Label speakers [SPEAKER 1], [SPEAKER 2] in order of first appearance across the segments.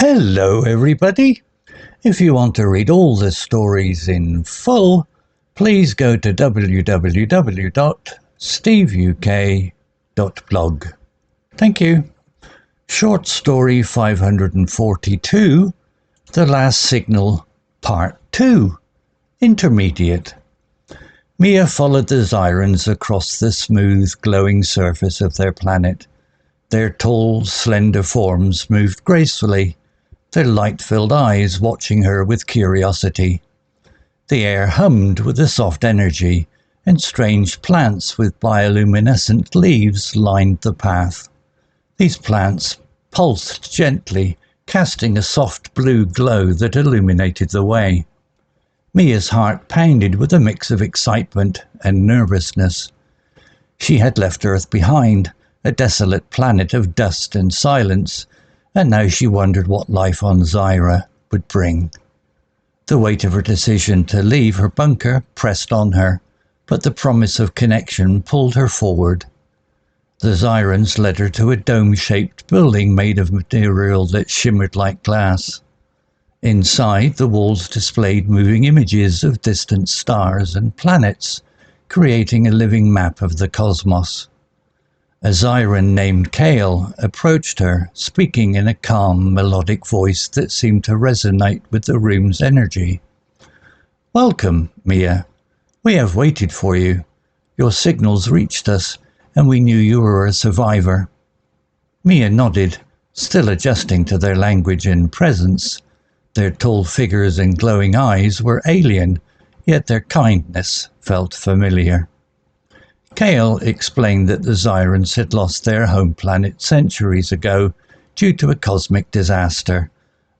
[SPEAKER 1] Hello everybody! If you want to read all the stories in full, please go to www.steveuk.blog. Thank you. Short story 542, The Last Signal, Part 2, Intermediate. Mia followed the Xyrans across the smooth, glowing surface of their planet. Their tall, slender forms moved gracefully, their light-filled eyes watching her with curiosity. The air hummed with a soft energy, and strange plants with bioluminescent leaves lined the path. These plants pulsed gently, casting a soft blue glow that illuminated the way. Mia's heart pounded with a mix of excitement and nervousness. She had left Earth behind, a desolate planet of dust and silence, and now she wondered what life on Xyra would bring. The weight of her decision to leave her bunker pressed on her, but the promise of connection pulled her forward. The Xyrans led her to a dome-shaped building made of material that shimmered like glass. Inside, the walls displayed moving images of distant stars and planets, creating a living map of the cosmos. A Xyran named Kael approached her, speaking in a calm, melodic voice that seemed to resonate with the room's energy. "Welcome, Mia. We have waited for you. Your signals reached us, and we knew you were a survivor." Mia nodded, still adjusting to their language and presence. Their tall figures and glowing eyes were alien, yet their kindness felt familiar. Kael explained that the Xyrans had lost their home planet centuries ago due to a cosmic disaster,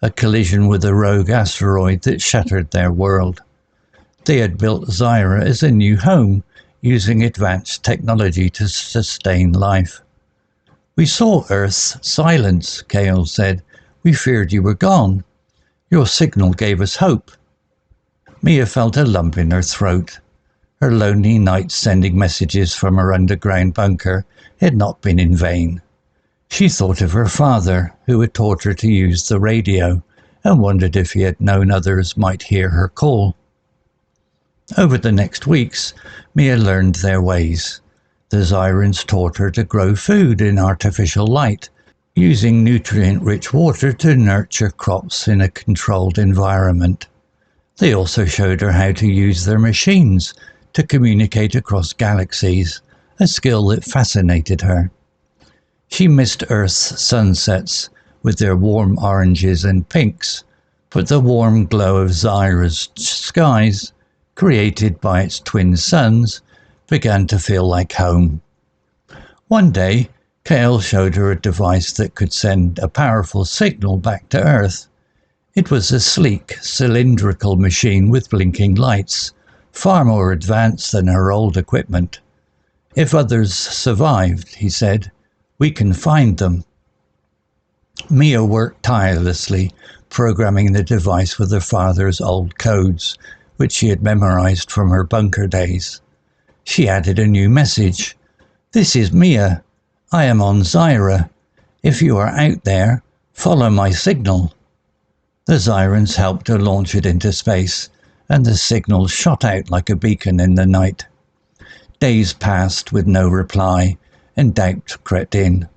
[SPEAKER 1] a collision with a rogue asteroid that shattered their world. They had built Xyra as a new home, using advanced technology to sustain life. "We saw Earth's silence," Kael said. "We feared you were gone. Your signal gave us hope." Mia felt a lump in her throat. Her lonely nights sending messages from her underground bunker had not been in vain. She thought of her father, who had taught her to use the radio, and wondered if he had known others might hear her call. Over the next weeks, Mia learned their ways. The Xyrans taught her to grow food in artificial light, using nutrient-rich water to nurture crops in a controlled environment. They also showed her how to use their machines to communicate across galaxies, a skill that fascinated her. She missed Earth's sunsets with their warm oranges and pinks, but the warm glow of Xyra's skies, created by its twin suns, began to feel like home. One day, Kael showed her a device that could send a powerful signal back to Earth. It was a sleek, cylindrical machine with blinking lights, far more advanced than her old equipment. "If others survived," he said, "we can find them." Mia worked tirelessly, programming the device with her father's old codes, which she had memorized from her bunker days. She added a new message. "This is Mia. I am on Xyra. If you are out there, follow my signal." The Xyrans helped her launch it into space, and the signal shot out like a beacon in the night. Days passed with no reply, and doubt crept in.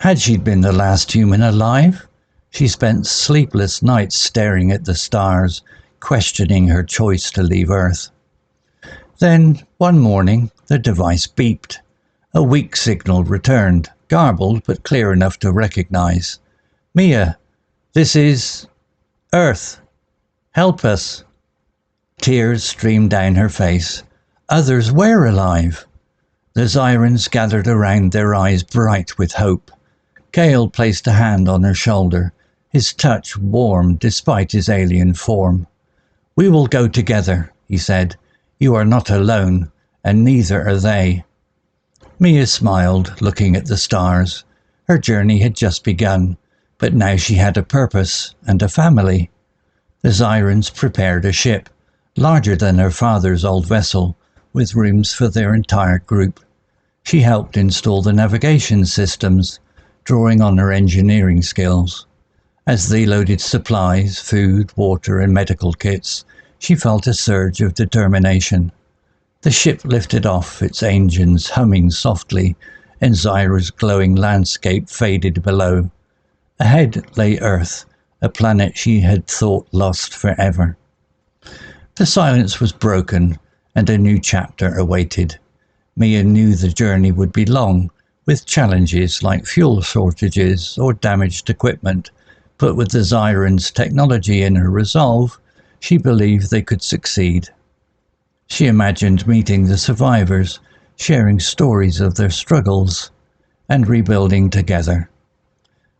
[SPEAKER 1] Had she been the last human alive? She spent sleepless nights staring at the stars, questioning her choice to leave Earth. Then, one morning, the device beeped. A weak signal returned, garbled but clear enough to recognize. "Mia, this is Earth. Help us." Tears streamed down her face. Others were alive. The Xyrans gathered around, their eyes bright with hope. Kael placed a hand on her shoulder, his touch warm despite his alien form. "We will go together," he said. "You are not alone, and neither are they." Mia smiled, looking at the stars. Her journey had just begun, but now she had a purpose and a family. The Xyrans prepared a ship, larger than her father's old vessel, with rooms for their entire group. She helped install the navigation systems, drawing on her engineering skills. As they loaded supplies, food, water, and medical kits, she felt a surge of determination. The ship lifted off, its engines humming softly, and Xyra's glowing landscape faded below. Ahead lay Earth, a planet she had thought lost forever. The silence was broken, and a new chapter awaited. Mia knew the journey would be long, with challenges like fuel shortages or damaged equipment, but with the Xyrans' technology and her resolve, she believed they could succeed. She imagined meeting the survivors, sharing stories of their struggles, and rebuilding together.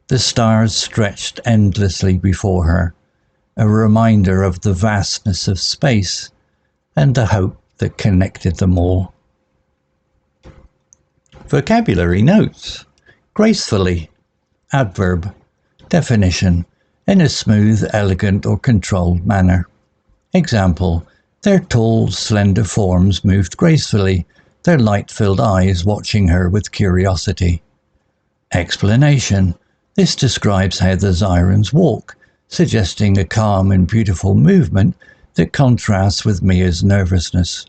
[SPEAKER 1] The stars stretched endlessly before her, a reminder of the vastness of space and the hope that connected them all. Vocabulary notes. Gracefully. Adverb. Definition. In a smooth, elegant or controlled manner. Example. Their tall, slender forms moved gracefully, their light-filled eyes watching her with curiosity. Explanation. This describes how the Xyrans walk, suggesting a calm and beautiful movement that contrasts with Mia's nervousness.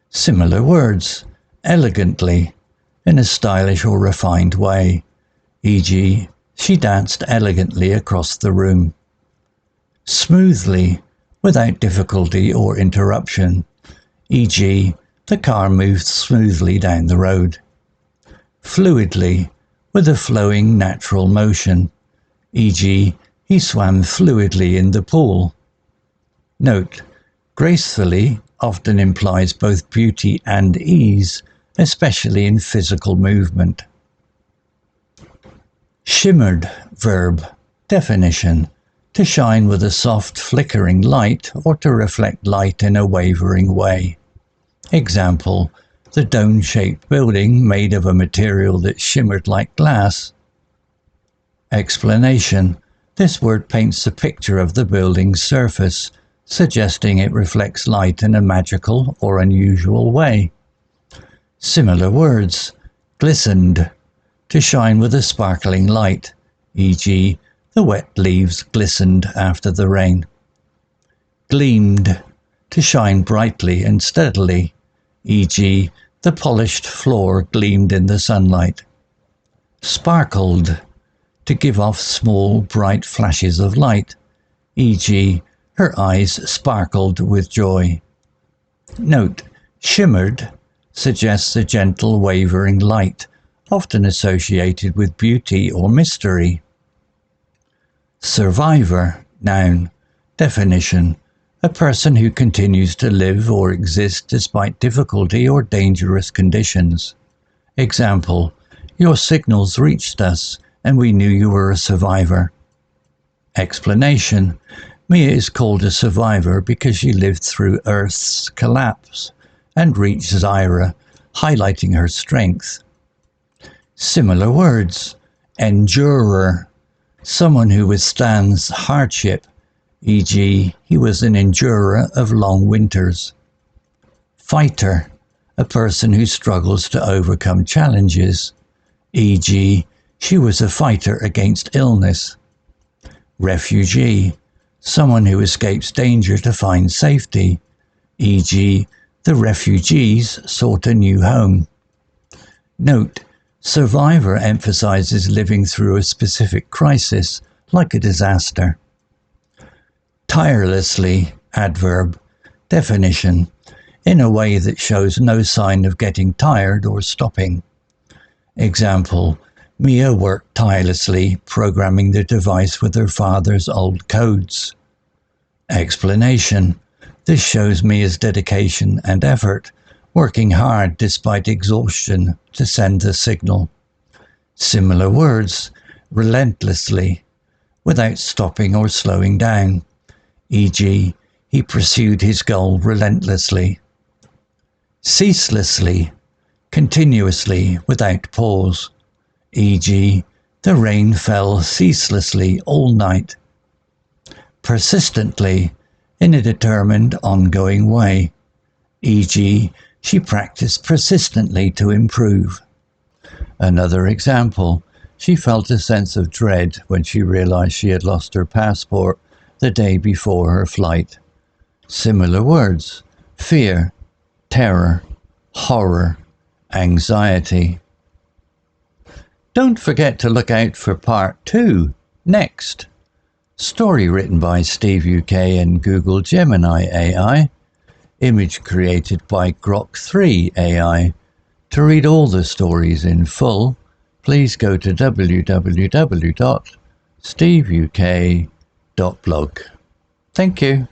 [SPEAKER 1] Similar words. Elegantly. In a stylish or refined way, e.g., she danced elegantly across the room. Smoothly, without difficulty or interruption, e.g., the car moved smoothly down the road. Fluidly, with a flowing natural motion, e.g., he swam fluidly in the pool. Note, gracefully often implies both beauty and ease, especially in physical movement. Shimmered verb. Definition. To shine with a soft flickering light or to reflect light in a wavering way. Example. The dome-shaped building made of a material that shimmered like glass. Explanation. This word paints a picture of the building's surface, suggesting it reflects light in a magical or unusual way. Similar words. Glistened. To shine with a sparkling light, e.g., the wet leaves glistened after the rain. Gleamed. To shine brightly and steadily, e.g., the polished floor gleamed in the sunlight. Sparkled. To give off small, bright flashes of light, e.g., her eyes sparkled with joy. Note, shimmered suggests a gentle wavering light, often associated with beauty or mystery. Survivor, noun. Definition. A person who continues to live or exist despite difficulty or dangerous conditions. Example. Your signals reached us, and we knew you were a survivor. Explanation. Mia is called a survivor because she lived through Earth's collapse and reached Xyra, highlighting her strength. Similar words. Endurer. Someone who withstands hardship, e.g., he was an endurer of long winters. Fighter. A person who struggles to overcome challenges, e.g., she was a fighter against illness. Refugee. Someone who escapes danger to find safety, e.g., the refugees sought a new home. Note, survivor emphasizes living through a specific crisis, like a disaster. Tirelessly, adverb. Definition. In a way that shows no sign of getting tired or stopping. Example. Mia worked tirelessly programming the device with her father's old codes. Explanation. This shows Mia's dedication and effort, working hard despite exhaustion to send the signal. Similar words. Relentlessly, without stopping or slowing down, e.g., he pursued his goal relentlessly. Ceaselessly, continuously, without pause, e.g., the rain fell ceaselessly all night. Persistently, in a determined, ongoing way, e.g., she practiced persistently to improve. Another example, She felt a sense of dread when she realized she had lost her passport the day before her flight. Similar words: fear, terror, horror, anxiety. Don't forget to look out for part 2 next. Story written by Steve UK and Google Gemini AI. Image created by Grok 3 AI. To read all the stories in full, please go to www.steveuk.blog. Thank you.